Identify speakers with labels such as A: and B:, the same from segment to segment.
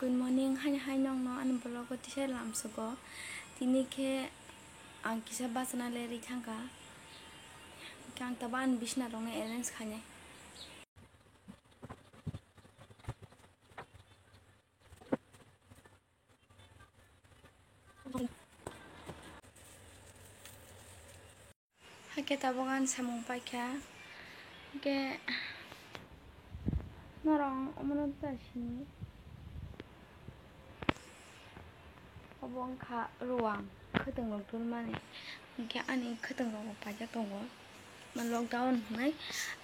A: Good morning, hai nong no an blog ko tisha lam sugo. Tini ke ang kisa basana le ri thangka. Kang taban bisna rong ne arrange khane. Hake tabogan samung paikha. Ke norong omonot tasini. Obong kha ruang khotong longtul mane. Ke ani khotong rong pajak tongo. Man lockdown nai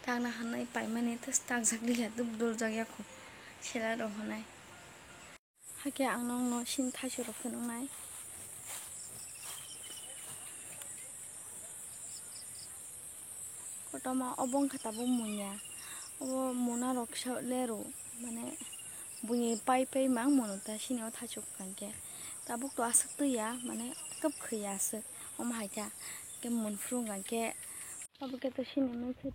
A: tangna hanai pai mane tas tang sakli ya dub dol jagya ko. Sela rong hanai. Hake ang nong no sin thasu rok phunong nai. Kotoma obong kha tabo munya. Obo mona rok sa lero mane bunyi pai mang monota sineo thachuk kanke. Tabuk to asak tu ya mane kap khya asuk om haja ke mon frung kanke. Obo ke to sine men se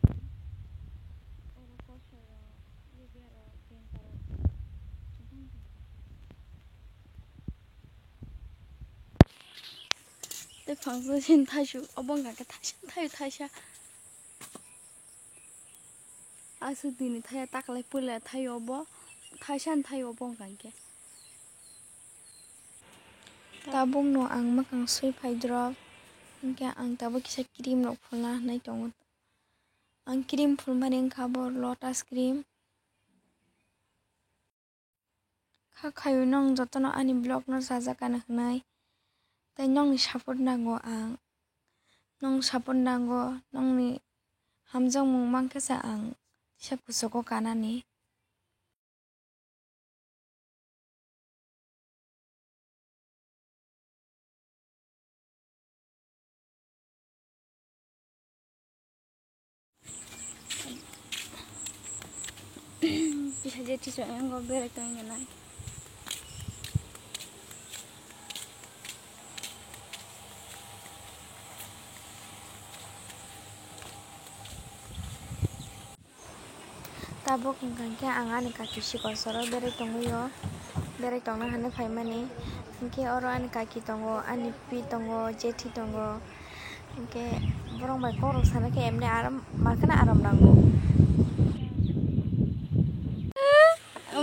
A: te phangso sin thasu obong kanke thasha asu dini thaya taklai pula thayo obo thasan thayo obong kanke. Tabung no ang makang sui paidrop hingke ang tabo kisa cream rok phulna hanai tongo. Ang cream phulmani wngkha bo lotus cream. Kha khayo nong jotono ani blog no sajakana hnai. Tai nongni support nango ang. Nong support nango nongni hamjangmung mangkasa ang tisa kusoko kanani. Bisa jadi soalnya gue berak tanya nai. Tabuk hingke ang ani kaki sikosoro berak tongo berak tongna hanai faimani. Hingke oro ani kaki tongo ani pi tongo jethi tongo. Hingke borong bai korok sana ke emne aram makana aram nango.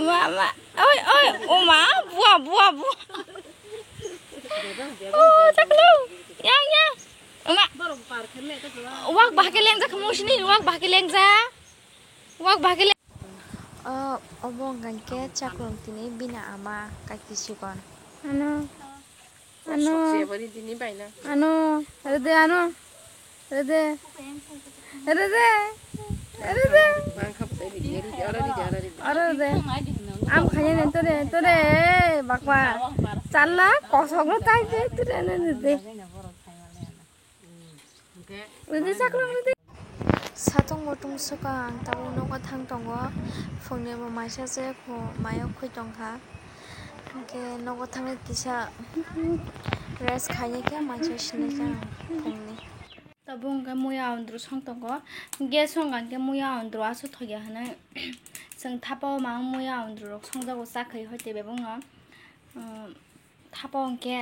A: Mama, oi, oma, buah. Oh, taklu, yang, oma. Wak bahkeleng za kamu sini, wak bahkeleng. Obong kanke caklong tini bina ama kaki sikon. Ano, am khanya tore bakwa chala kosok lo tai je tore ne saklong de satong motung suka ang tabu no ko thang tongo phone mo maisa je ko mayo khoi tongkha ke no ko thang kisa rest khanya ke maisa sine ka phone tabung ka muya andru song tongo ge song gan ke muya andru asu thoya hana जों थापाव मां मुया उन्दुरक संजागो साखै हते बेबंगा थापाव के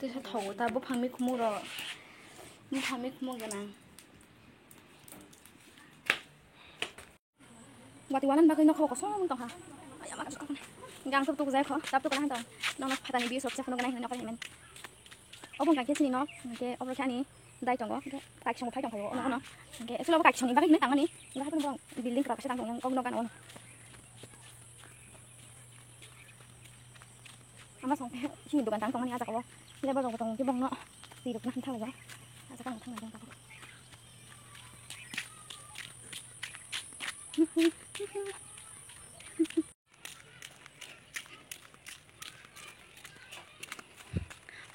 A: तेसा थगो ता बफांनि खुमुर मुफांनि खुमुर गना वाति वालन बाकै नखौ कसं तंहा आया मा कसं गां सब तो जाय ख ताप तो गना त नंग फातानि बि सब साखनो गना हिन नखौ हिमेन अबं गाके सिनि न के अब्र खानि दाइ तंगो के काखि संग फाइ तंखायो न न के एसलाबो काखि संनि बाकै हिने तांगानि गाहा तो बिल्डिं क्रा कसे तांगो gun gun ama song sini dogan tang tong ni aja ko lebar dong tong ki bong no ti dok nan thang ja aja kan thang jang ka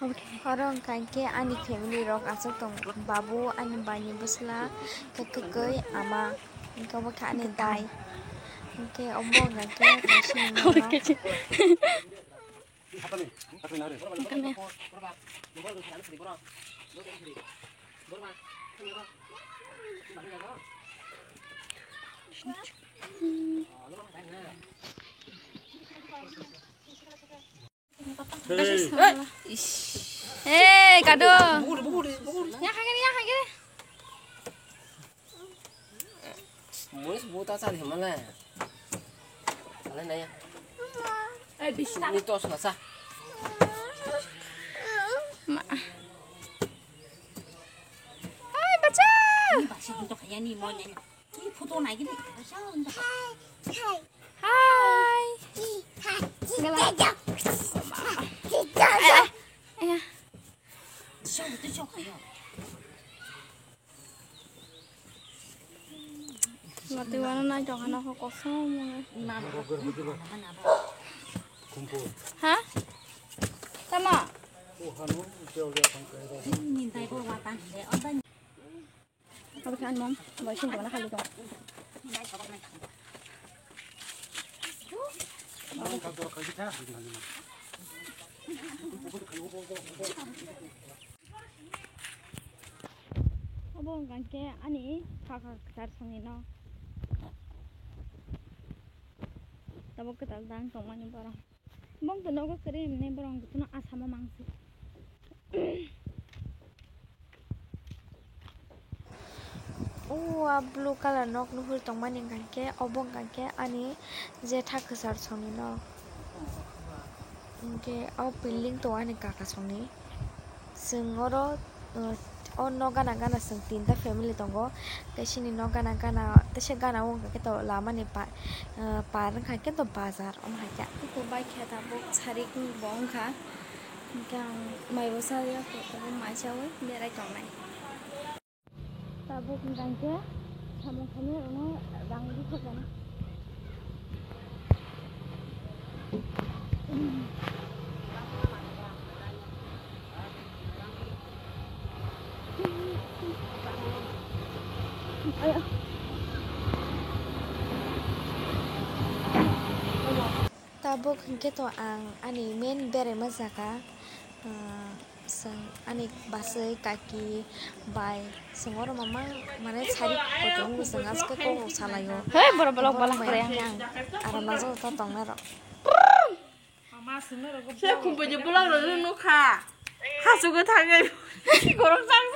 A: okay orang kanke ani family rok asok tong babu ani bani busla kekekai ama engkau bakha ani dai ke ombo kanke sini no kado.
B: Yang kagak. Mulai sebutan cari mana? Kalian nanya. Di sini tuh selesai.
A: Hai baca.
C: Baca untuk kayak nih mau nyanyi. Ini foto lagi nih. Baca untuk.
A: Hai.
C: Itu kayak.
A: Mati warna na jangan aku kosong. Hah? Sama.
C: Minta ibu watang.
A: Apa kan mom? Bawa sini mana kali dong? Abang kan ke ani kakak ketar songi no. Tabok ketar dang tomani barang. Bang tuh naga keren nih barang tuh na asama mangsi. Blue color nok nuhur tomani kan ke obong kan ke ani jetha kesar songi no. Ke building to ani kakak songi. Sengoro no gana seng tinta family tonggo kesini no gana tese gana wong ke to lama ni par kan ke to bazar haja itu baik kata bok cari bong kha yang mai besar ya ko to mai chawe berai tong nai tabuk kan ke kamu kami no rang di ko kana tabuk hingke to ani main bere mazaka sang ani basai kaki bai sengoro mama mane cari potong sengas ke ko salayo he boro balak kare yang aram nazo to tong na ro
D: saya kumpulnya pulang lalu nuka, hasil gue tangan, gorong sang.